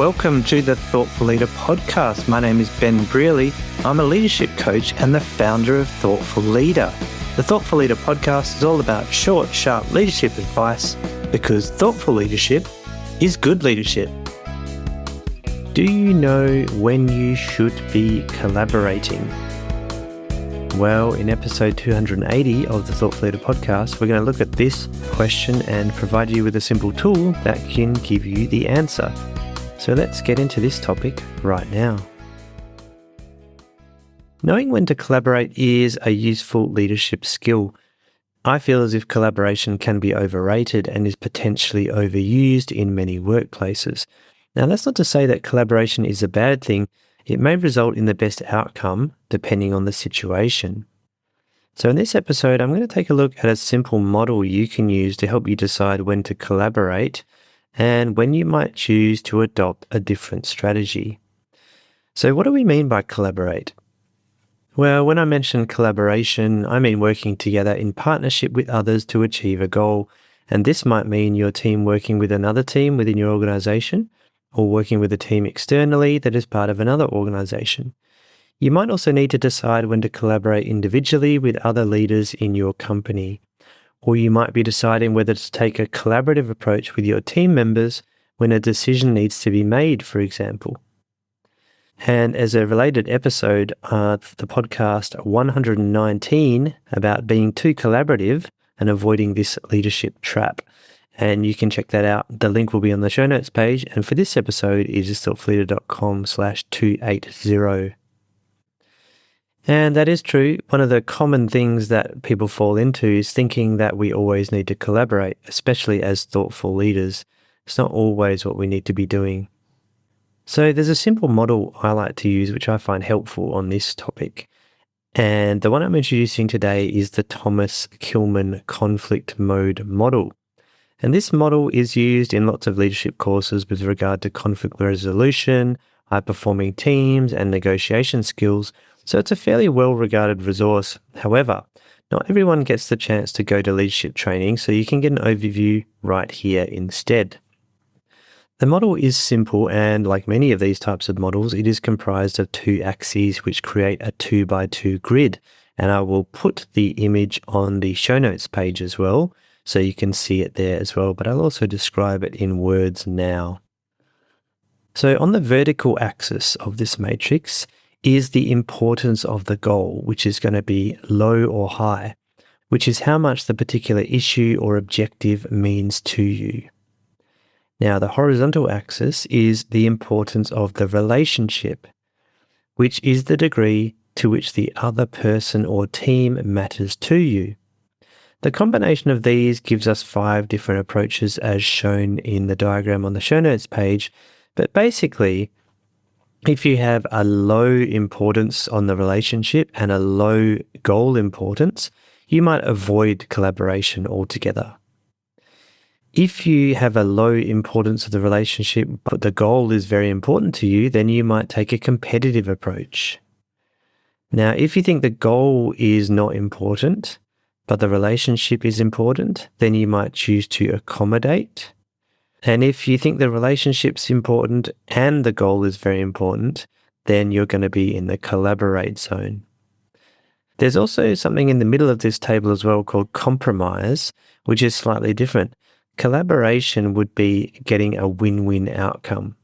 Welcome to the Thoughtful Leader podcast. My name is Ben Brearley. I'm a leadership coach and the founder of Thoughtful Leader. The Thoughtful Leader podcast is all about short, sharp leadership advice because thoughtful leadership is good leadership. Do you know when you should be collaborating? Well, in episode 280 of the Thoughtful Leader podcast, we're going to look at this question and provide you with a simple tool that can give you the answer. So let's get into this topic right now. Knowing when to collaborate is a useful leadership skill. I feel as if collaboration can be overrated and is potentially overused in many workplaces. Now, that's not to say that collaboration is a bad thing. It may result in the best outcome depending on the situation. So in this episode, I'm going to take a look at a simple model you can use to help you decide when to collaborate and when you might choose to adopt a different strategy. So what do we mean by collaborate? Well, when I mention collaboration, I mean working together in partnership with others to achieve a goal. And this might mean your team working with another team within your organization or working with a team externally that is part of another organization. You might also need to decide when to collaborate individually with other leaders in your company. Or you might be deciding whether to take a collaborative approach with your team members when a decision needs to be made, for example. And as a related episode of the podcast 119 about being too collaborative and avoiding this leadership trap. And you can check that out. The link will be on the show notes page. And for this episode, it is thoughtfulleader.com/280. And that is true. One of the common things that people fall into is thinking that we always need to collaborate, especially as thoughtful leaders. It's not always what we need to be doing. So there's a simple model I like to use, which I find helpful on this topic. And the one I'm introducing today is the Thomas-Kilmann Conflict Mode model. And this model is used in lots of leadership courses with regard to conflict resolution, high-performing teams, and negotiation skills. So it's a fairly well-regarded resource. However, not everyone gets the chance to go to leadership training, so you can get an overview right here instead. The model is simple, and like many of these types of models, it is comprised of two axes which create a 2x2 grid. And I will put the image on the show notes page as well, so you can see it there as well, but I'll also describe it in words now. So on the vertical axis of this matrix is the importance of the goal, which is going to be low or high, which is how much the particular issue or objective means to you. Now, the horizontal axis is the importance of the relationship, which is the degree to which the other person or team matters to you. The combination of these gives us 5 different approaches as shown in the diagram on the show notes page. But basically, if you have a low importance on the relationship and a low goal importance, you might avoid collaboration altogether. If you have a low importance of the relationship, but the goal is very important to you, then you might take a competitive approach. Now, if you think the goal is not important, but the relationship is important, then you might choose to accommodate. And if you think the relationship's important and the goal is very important, then you're going to be in the collaborate zone. There's also something in the middle of this table as well called compromise, which is slightly different. Collaboration would be getting a win-win outcome,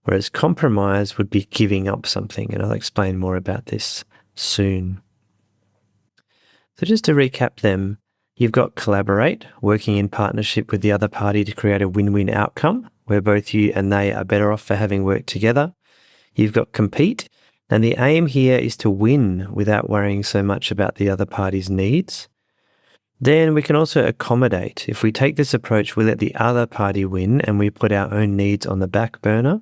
whereas compromise would be giving up something. And I'll explain more about this soon. So just to recap them, you've got collaborate, working in partnership with the other party to create a win-win outcome, where both you and they are better off for having worked together. You've got compete, and the aim here is to win without worrying so much about the other party's needs. Then we can also accommodate. If we take this approach, we let the other party win and we put our own needs on the back burner.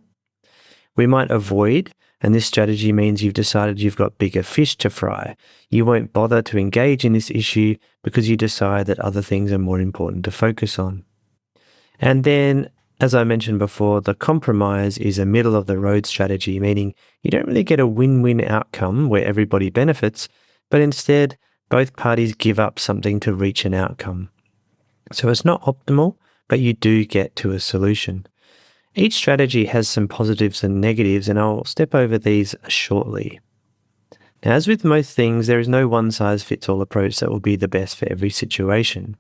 We might avoid, and this strategy means you've decided you've got bigger fish to fry. You won't bother to engage in this issue because you decide that other things are more important to focus on. And then, as I mentioned before, the compromise is a middle-of-the-road strategy, meaning you don't really get a win-win outcome where everybody benefits, but instead, both parties give up something to reach an outcome. So it's not optimal, but you do get to a solution. Each strategy has some positives and negatives, and I'll step over these shortly. Now, as with most things, there is no one-size-fits-all approach that will be the best for every situation.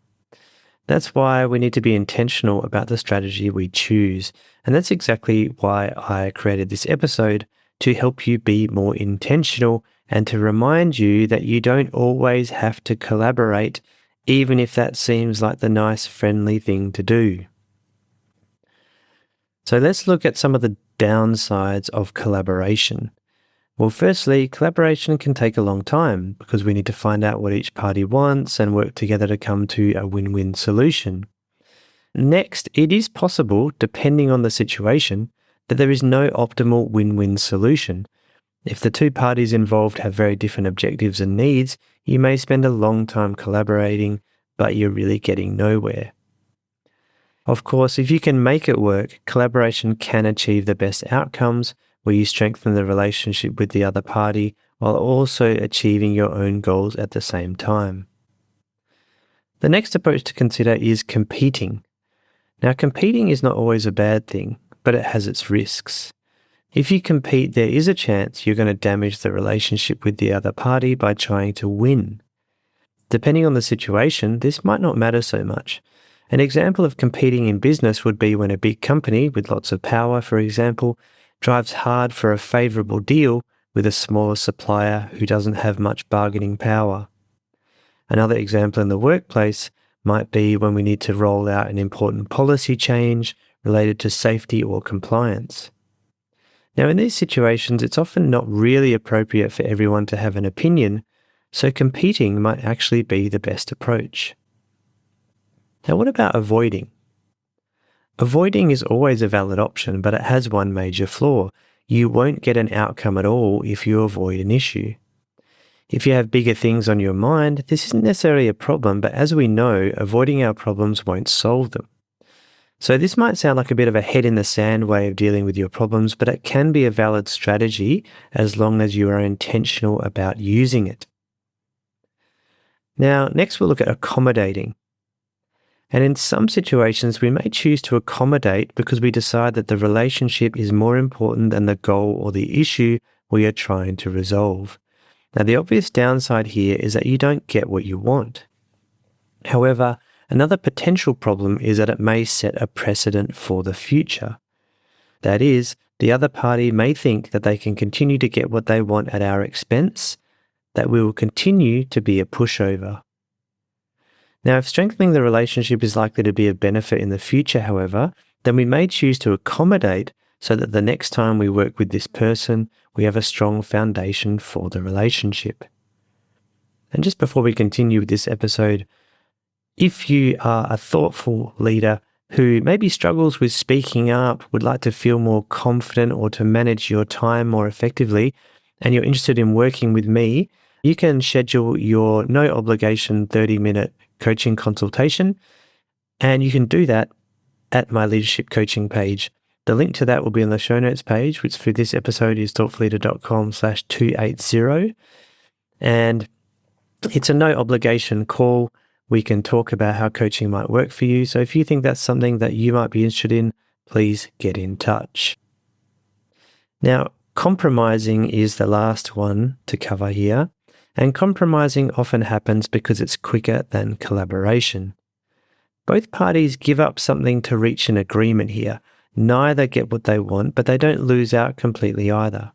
That's why we need to be intentional about the strategy we choose, and that's exactly why I created this episode, to help you be more intentional and to remind you that you don't always have to collaborate, even if that seems like the nice, friendly thing to do. So let's look at some of the downsides of collaboration. Well, firstly, collaboration can take a long time because we need to find out what each party wants and work together to come to a win-win solution. Next, it is possible, depending on the situation, that there is no optimal win-win solution. If the two parties involved have very different objectives and needs, you may spend a long time collaborating, but you're really getting nowhere. Of course, if you can make it work, collaboration can achieve the best outcomes, where you strengthen the relationship with the other party while also achieving your own goals at the same time. The next approach to consider is competing. Now, competing is not always a bad thing, but it has its risks. If you compete, there is a chance you're going to damage the relationship with the other party by trying to win. Depending on the situation, this might not matter so much. An example of competing in business would be when a big company with lots of power, for example, drives hard for a favorable deal with a smaller supplier who doesn't have much bargaining power. Another example in the workplace might be when we need to roll out an important policy change related to safety or compliance. Now, in these situations, it's often not really appropriate for everyone to have an opinion, so competing might actually be the best approach. Now, what about avoiding? Avoiding is always a valid option, but it has one major flaw. You won't get an outcome at all if you avoid an issue. If you have bigger things on your mind, this isn't necessarily a problem, but as we know, avoiding our problems won't solve them. So this might sound like a bit of a head in the sand way of dealing with your problems, but it can be a valid strategy as long as you are intentional about using it. Now, next we'll look at accommodating. And in some situations, we may choose to accommodate because we decide that the relationship is more important than the goal or the issue we are trying to resolve. Now, the obvious downside here is that you don't get what you want. However, another potential problem is that it may set a precedent for the future. That is, the other party may think that they can continue to get what they want at our expense, that we will continue to be a pushover. Now, if strengthening the relationship is likely to be a benefit in the future, however, then we may choose to accommodate so that the next time we work with this person, we have a strong foundation for the relationship. And just before we continue with this episode, if you are a thoughtful leader who maybe struggles with speaking up, would like to feel more confident or to manage your time more effectively, and you're interested in working with me, you can schedule your no obligation 30-minute coaching consultation, and you can do that at my leadership coaching page. The link to that will be on the show notes page, which for this episode is thoughtfulleader.com/280. And it's a no obligation call. We can talk about how coaching might work for you. So if you think that's something that you might be interested in, please get in touch. Now, compromising is the last one to cover here. And compromising often happens because it's quicker than collaboration. Both parties give up something to reach an agreement here. Neither get what they want, but they don't lose out completely either.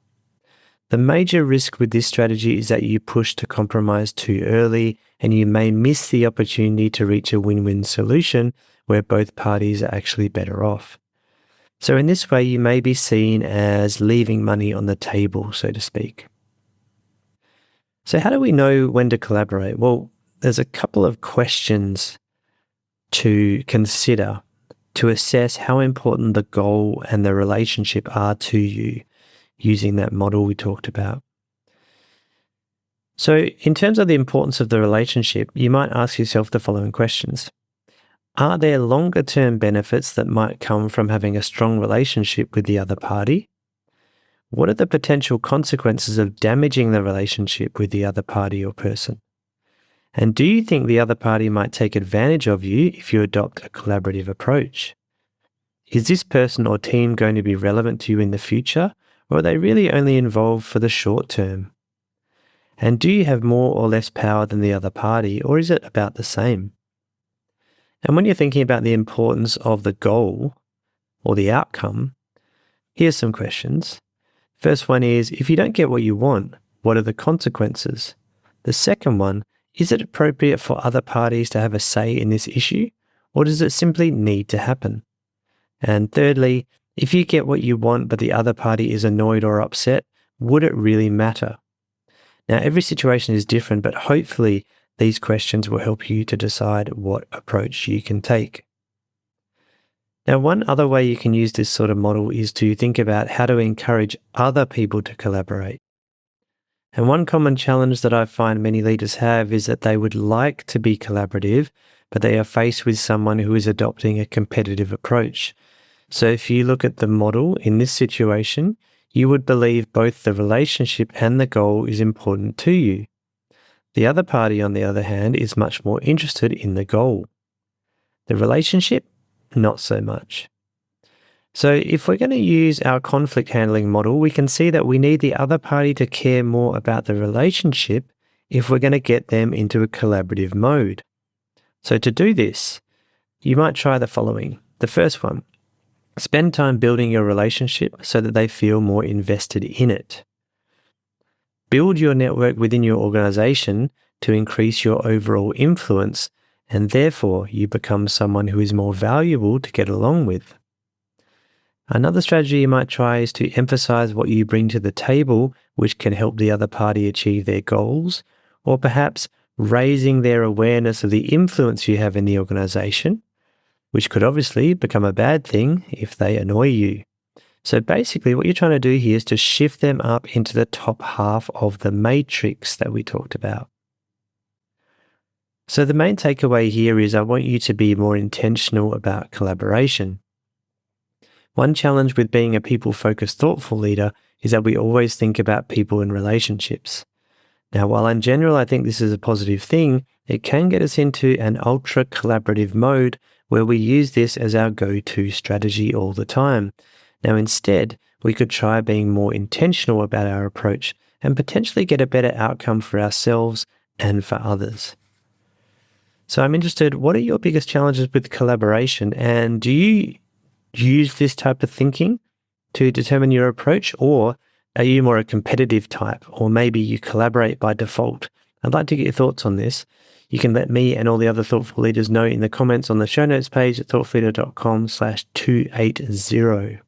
The major risk with this strategy is that you push to compromise too early, and you may miss the opportunity to reach a win-win solution where both parties are actually better off. So in this way, you may be seen as leaving money on the table, so to speak. So how do we know when to collaborate? Well, there's a couple of questions to consider to assess how important the goal and the relationship are to you using that model we talked about. So in terms of the importance of the relationship, you might ask yourself the following questions. Are there longer-term benefits that might come from having a strong relationship with the other party? What are the potential consequences of damaging the relationship with the other party or person? And do you think the other party might take advantage of you if you adopt a collaborative approach? Is this person or team going to be relevant to you in the future, or are they really only involved for the short term? And do you have more or less power than the other party, or is it about the same? And when you're thinking about the importance of the goal or the outcome, here's some questions. First one is, if you don't get what you want, what are the consequences? The second one, is it appropriate for other parties to have a say in this issue, or does it simply need to happen? And thirdly, if you get what you want but the other party is annoyed or upset, would it really matter? Now, every situation is different, but hopefully these questions will help you to decide what approach you can take. Now, one other way you can use this sort of model is to think about how to encourage other people to collaborate. And one common challenge that I find many leaders have is that they would like to be collaborative, but they are faced with someone who is adopting a competitive approach. So if you look at the model in this situation, you would believe both the relationship and the goal is important to you. The other party, on the other hand, is much more interested in the goal. The relationship, not so much. So if we're going to use our conflict handling model, we can see that we need the other party to care more about the relationship if we're going to get them into a collaborative mode. So to do this, you might try the following. The first one, spend time building your relationship so that they feel more invested in it. Build your network within your organization to increase your overall influence, and therefore you become someone who is more valuable to get along with. Another strategy you might try is to emphasize what you bring to the table, which can help the other party achieve their goals, or perhaps raising their awareness of the influence you have in the organization, which could obviously become a bad thing if they annoy you. So basically what you're trying to do here is to shift them up into the top half of the matrix that we talked about. So the main takeaway here is I want you to be more intentional about collaboration. One challenge with being a people-focused, thoughtful leader is that we always think about people and relationships. Now, while in general I think this is a positive thing, it can get us into an ultra-collaborative mode where we use this as our go-to strategy all the time. Now, instead, we could try being more intentional about our approach and potentially get a better outcome for ourselves and for others. So I'm interested, what are your biggest challenges with collaboration, and do you use this type of thinking to determine your approach, or are you more a competitive type, or maybe you collaborate by default? I'd like to get your thoughts on this. You can let me and all the other thoughtful leaders know in the comments on the show notes page at thoughtfulleader.com/280.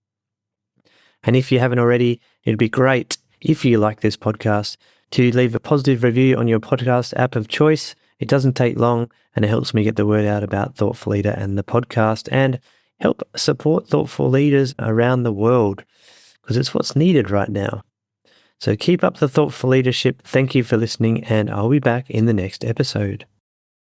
And if you haven't already, it'd be great if you like this podcast to leave a positive review on your podcast app of choice. It doesn't take long and it helps me get the word out about Thoughtful Leader and the podcast and help support thoughtful leaders around the world because it's what's needed right now. So keep up the thoughtful leadership. Thank you for listening, and I'll be back in the next episode.